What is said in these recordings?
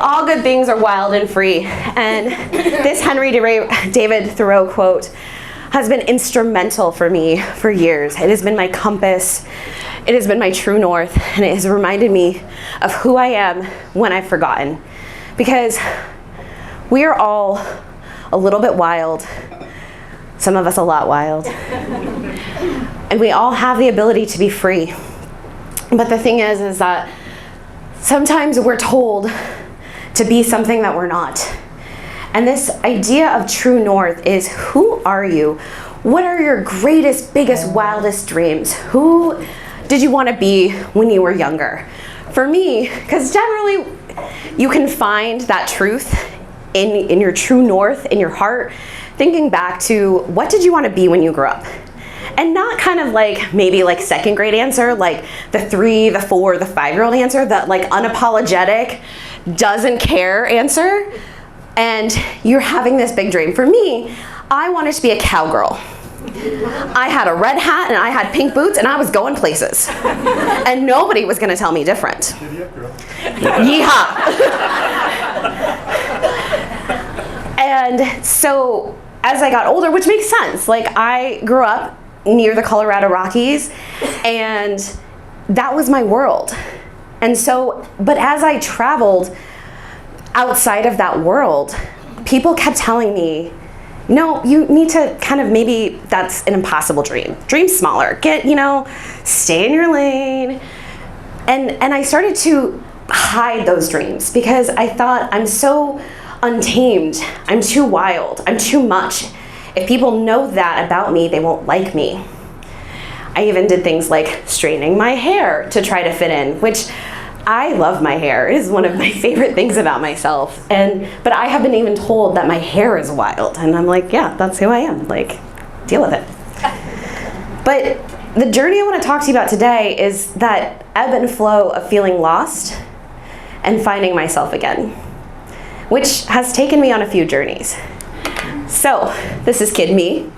all good things are wild and free. And this Henry David Thoreau quote has been instrumental for me for years. It has been my compass. It has been my true north, and it has reminded me of who I am when I've forgotten. Because we are all a little bit wild, some of us a lot wild, and we all have the ability to be free. But the thing is that sometimes we're told to be something that we're not. And this idea of true north is, who are you? What are your greatest, biggest, wildest dreams? Who did you want to be when you were younger? For me, because generally you can find that truth in your true north, in your heart, thinking back to what did you want to be when you grew up? And not kind of like maybe like second grade answer, like the 3, the 4, the 5-year-old answer, that like unapologetic, doesn't care answer. And you're having this big dream. For me, I wanted to be a cowgirl. I had a red hat and I had pink boots and I was going places. And nobody was gonna tell me different. Yeehaw. And so as I got older, which makes sense, like I grew up near the Colorado Rockies and that was my world. And so, but as I traveled outside of that world, people kept telling me, no, you need to kind of, maybe that's an impossible dream. Dream smaller, stay in your lane. And I started to hide those dreams because I thought, I'm so untamed, I'm too wild, I'm too much. If people know that about me, they won't like me. I even did things like straightening my hair to try to fit in, which I love my hair. It is one of my favorite things about myself. But I have been even told that my hair is wild. And I'm like, yeah, that's who I am. Like, deal with it. But the journey I want to talk to you about today is that ebb and flow of feeling lost and finding myself again, which has taken me on a few journeys. So, this is Kid Me.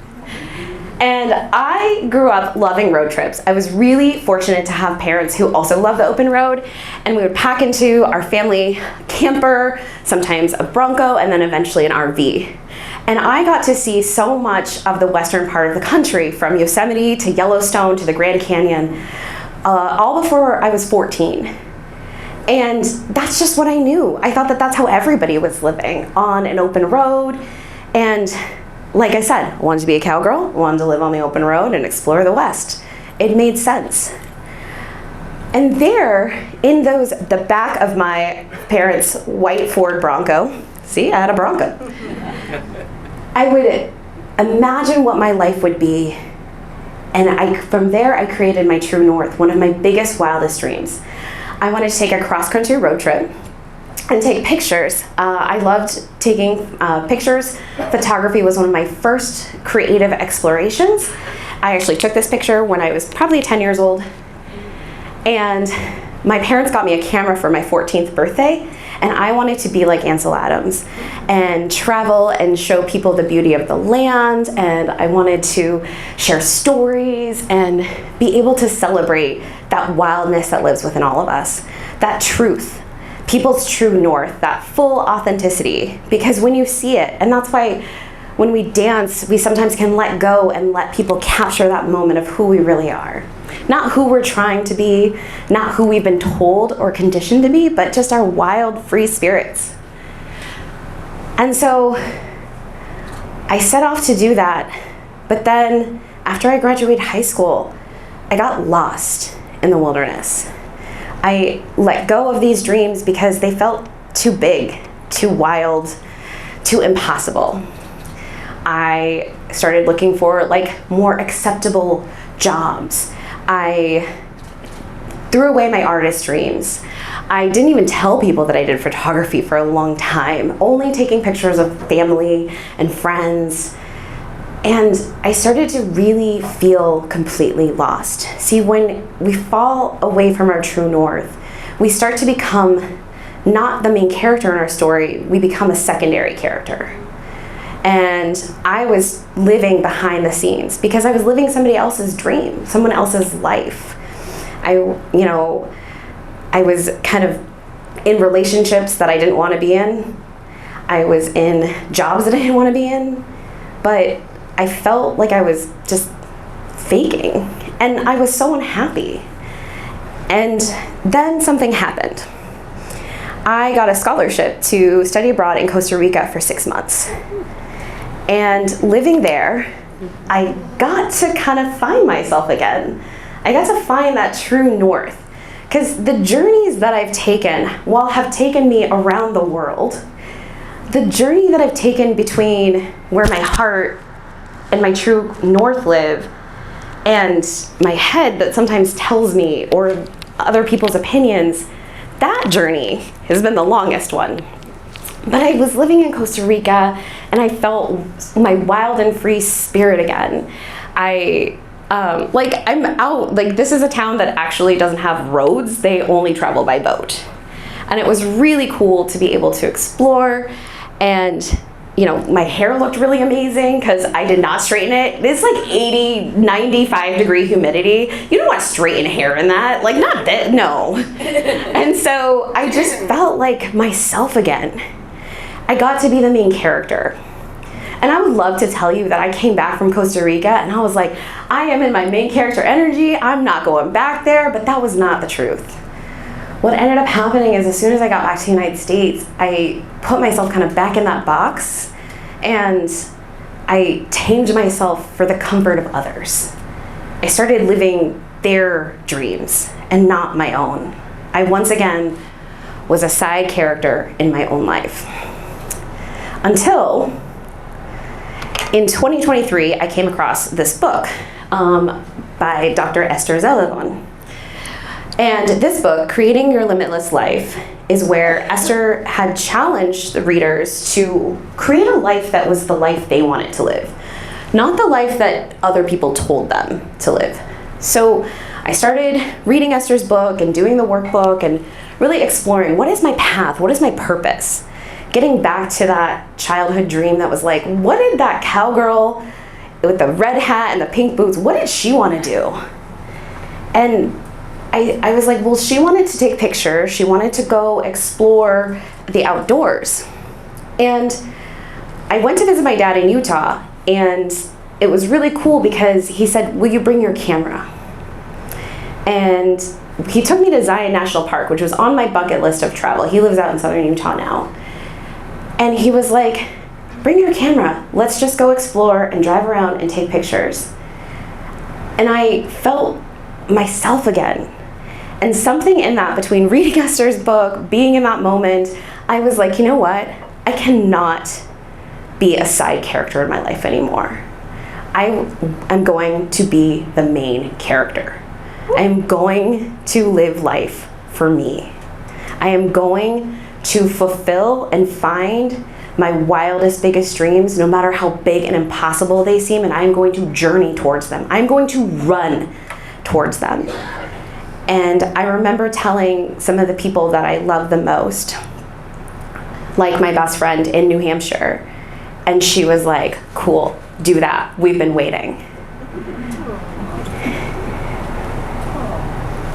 And I grew up loving road trips. I was really fortunate to have parents who also love the open road, and we would pack into our family camper, sometimes a Bronco, and then eventually an RV. And I got to see so much of the western part of the country, from Yosemite to Yellowstone to the Grand Canyon, all before I was 14. And that's just what I knew. I thought that that's how everybody was living, on an open road. And like I said, I wanted to be a cowgirl, wanted to live on the open road and explore the West. It made sense. And there, in the back of my parents' white Ford Bronco, see, I had a Bronco. I would imagine what my life would be. And from there, I created my true north, one of my biggest, wildest dreams. I wanted to take a cross-country road trip and take pictures. I loved taking pictures. Photography was one of my first creative explorations. I actually took this picture when I was probably 10 years old. And my parents got me a camera for my 14th birthday, and I wanted to be like Ansel Adams and travel and show people the beauty of the land, and I wanted to share stories and be able to celebrate that wildness that lives within all of us, that truth. People's true north, that full authenticity, because when you see it, and that's why when we dance, we sometimes can let go and let people capture that moment of who we really are. Not who we're trying to be, not who we've been told or conditioned to be, but just our wild, free spirits. And so I set off to do that, but then after I graduated high school, I got lost in the wilderness. I let go of these dreams because they felt too big, too wild, too impossible. I started looking for more acceptable jobs. I threw away my artist dreams. I didn't even tell people that I did photography for a long time, only taking pictures of family and friends. And I started to really feel completely lost. See, when we fall away from our true north, we start to become not the main character in our story, we become a secondary character. And I was living behind the scenes because I was living somebody else's dream, someone else's life. I was kind of in relationships that I didn't want to be in. I was in jobs that I didn't want to be in, but I felt like I was just faking, and I was so unhappy. And then something happened. I got a scholarship to study abroad in Costa Rica for 6 months. And living there, I got to kind of find myself again. I got to find that true north. Because the journeys that I've taken, while have taken me around the world, the journey that I've taken between where my heart and my true north live and my head that sometimes tells me, or other people's opinions, that journey has been the longest one. But I was living in Costa Rica and I felt my wild and free spirit again. I'm out, like, this is a town that actually doesn't have roads, they only travel by boat. And it was really cool to be able to explore, and you know, my hair looked really amazing because I did not straighten it. It's like 80, 95 degree humidity. You don't want to straighten hair in that, like not that, no. And so I just felt like myself again. I got to be the main character. And I would love to tell you that I came back from Costa Rica and I was like, I am in my main character energy, I'm not going back there, but that was not the truth. What ended up happening is as soon as I got back to the United States, I put myself kind of back in that box and I tamed myself for the comfort of others. I started living their dreams and not my own. I once again was a side character in my own life. Until in 2023, I came across this book by Dr. Esther Zeledon. And this book, Creating Your Limitless Life, is where Esther had challenged the readers to create a life that was the life they wanted to live, not the life that other people told them to live. So I started reading Esther's book and doing the workbook and really exploring, what is my path? What is my purpose? Getting back to that childhood dream that was like, what did that cowgirl with the red hat and the pink boots, what did she want to do? And I was like, well, she wanted to take pictures. She wanted to go explore the outdoors. And I went to visit my dad in Utah, and it was really cool because he said, will you bring your camera? And he took me to Zion National Park, which was on my bucket list of travel. He lives out in southern Utah now. And he was like, bring your camera. Let's just go explore and drive around and take pictures. And I felt myself again. And something in that, between reading Esther's book, being in that moment, I was like, you know what? I cannot be a side character in my life anymore. I am going to be the main character. I am going to live life for me. I am going to fulfill and find my wildest, biggest dreams, no matter how big and impossible they seem, and I am going to journey towards them. I'm going to run towards them. And I remember telling some of the people that I love the most, like my best friend in New Hampshire, and she was like, cool, do that, we've been waiting.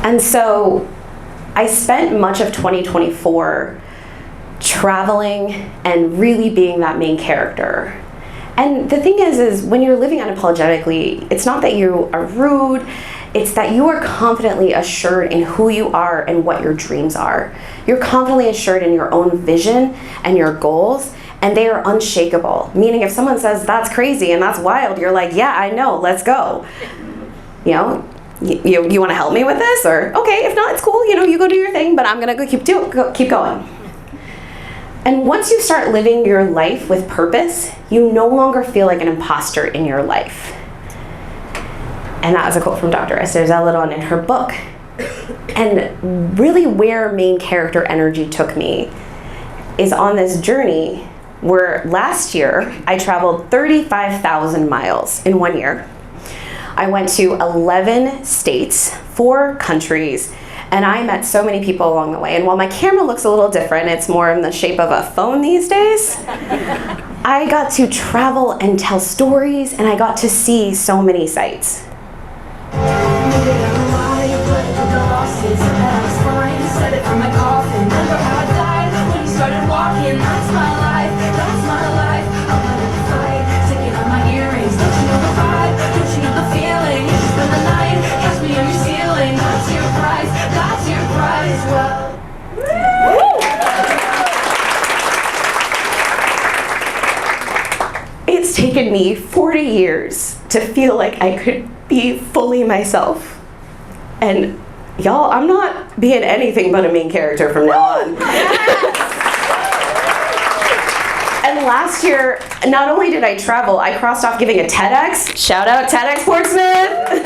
And so I spent much of 2024 traveling and really being that main character. And the thing is when you're living unapologetically, it's not that you are rude, it's that you are confidently assured in who you are and what your dreams are. You're confidently assured in your own vision and your goals, and they are unshakable. Meaning if someone says, that's crazy and that's wild, you're like, yeah, I know, let's go. You know, you want to help me with this? Or, okay, if not, it's cool, you know, you go do your thing, but I'm gonna keep going. And once you start living your life with purpose, you no longer feel like an imposter in your life. And that was a quote from Dr. Esther Zeledon in her book. And really where main character energy took me is on this journey where last year I traveled 35,000 miles in 1 year. I went to 11 states, 4 countries, and I met so many people along the way. And while my camera looks a little different, it's more in the shape of a phone these days, I got to travel and tell stories, and I got to see so many sights. Said it from my coffin. It's taken me 40 years to feel like I could be fully myself. And y'all, I'm not being anything but a main character from now on. And last year, not only did I travel, I crossed off giving a TEDx. Shout out TEDx Portsmouth.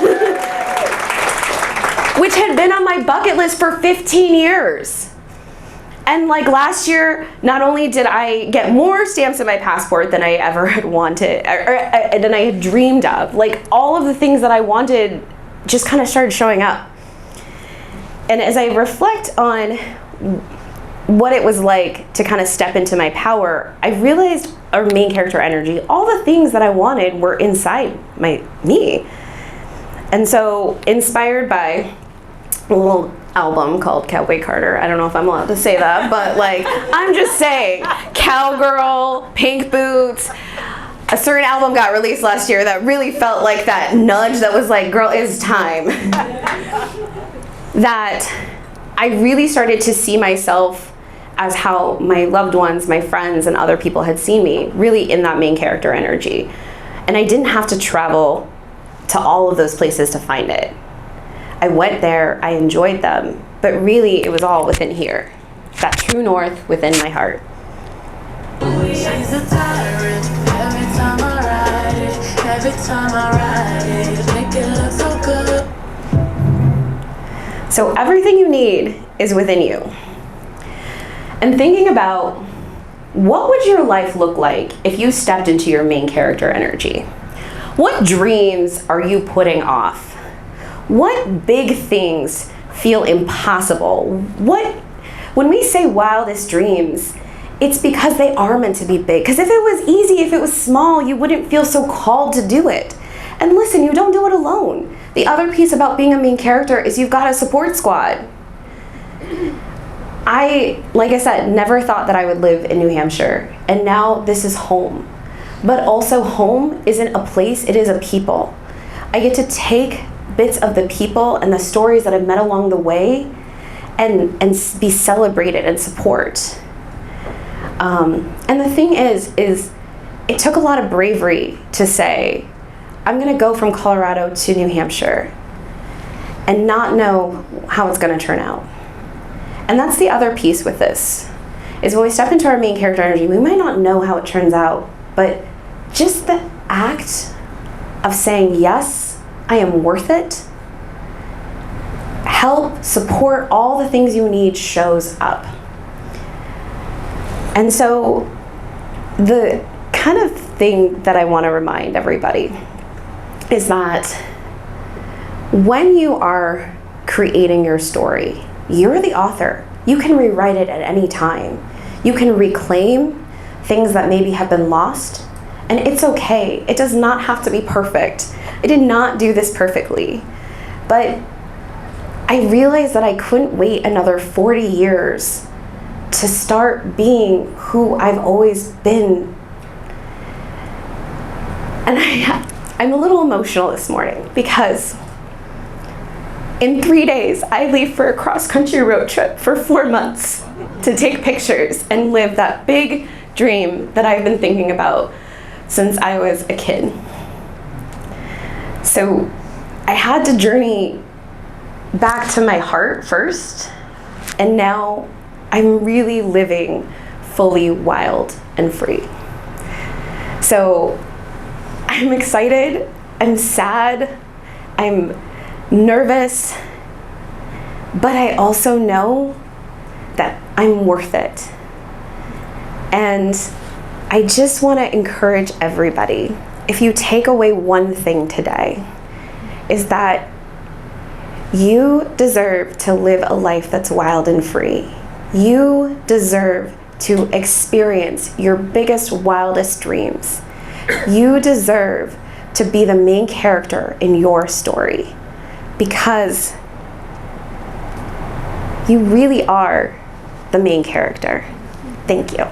Which had been on my bucket list for 15 years. And like last year, not only did I get more stamps in my passport than I ever had wanted, or than I had dreamed of, like all of the things that I wanted just kind of started showing up. And as I reflect on what it was like to kind of step into my power, I realized our main character energy, all the things that I wanted were inside me. And so, inspired by a little album called Cowboy Carter. I don't know if I'm allowed to say that, but like, I'm just saying, cowgirl, pink boots. A certain album got released last year that really felt like that nudge that was like, girl, it's time. That I really started to see myself as how my loved ones, my friends, and other people had seen me, really in that main character energy. And I didn't have to travel to all of those places to find it. I went there, I enjoyed them, but really it was all within here, that true north within my heart. She's a tyrant. Every time I ride it, make it look so good. So everything you need is within you. And thinking about what would your life look like if you stepped into your main character energy? What dreams are you putting off? What big things feel impossible? When we say wildest dreams, it's because they are meant to be big. Because if it was easy, if it was small, you wouldn't feel so called to do it. And listen, you don't do it alone. The other piece about being a main character is you've got a support squad. Like I said, never thought that I would live in New Hampshire. And now this is home. But also home isn't a place, it is a people. I get to take bits of the people and the stories that I've met along the way and be celebrated and support. And the thing is it took a lot of bravery to say, I'm gonna go from Colorado to New Hampshire and not know how it's gonna turn out. And that's the other piece with this, is when we step into our main character energy, we might not know how it turns out, but just the act of saying, yes, I am worth it, help, support, all the things you need shows up. And so the kind of thing that I want to remind everybody is that when you are creating your story, you're the author. You can rewrite it at any time. You can reclaim things that maybe have been lost, and it's okay. It does not have to be perfect. I did not do this perfectly, but I realized that I couldn't wait another 40 years to start being who I've always been. And I'm a little emotional this morning because in 3 days, I leave for a cross-country road trip for 4 months to take pictures and live that big dream that I've been thinking about since I was a kid. So I had to journey back to my heart first, and now I'm really living fully wild and free. So I'm excited, I'm sad, I'm nervous, but I also know that I'm worth it. And I just want to encourage everybody, if you take away one thing today, is that you deserve to live a life that's wild and free. You deserve to experience your biggest, wildest dreams. You deserve to be the main character in your story, because you really are the main character. Thank you.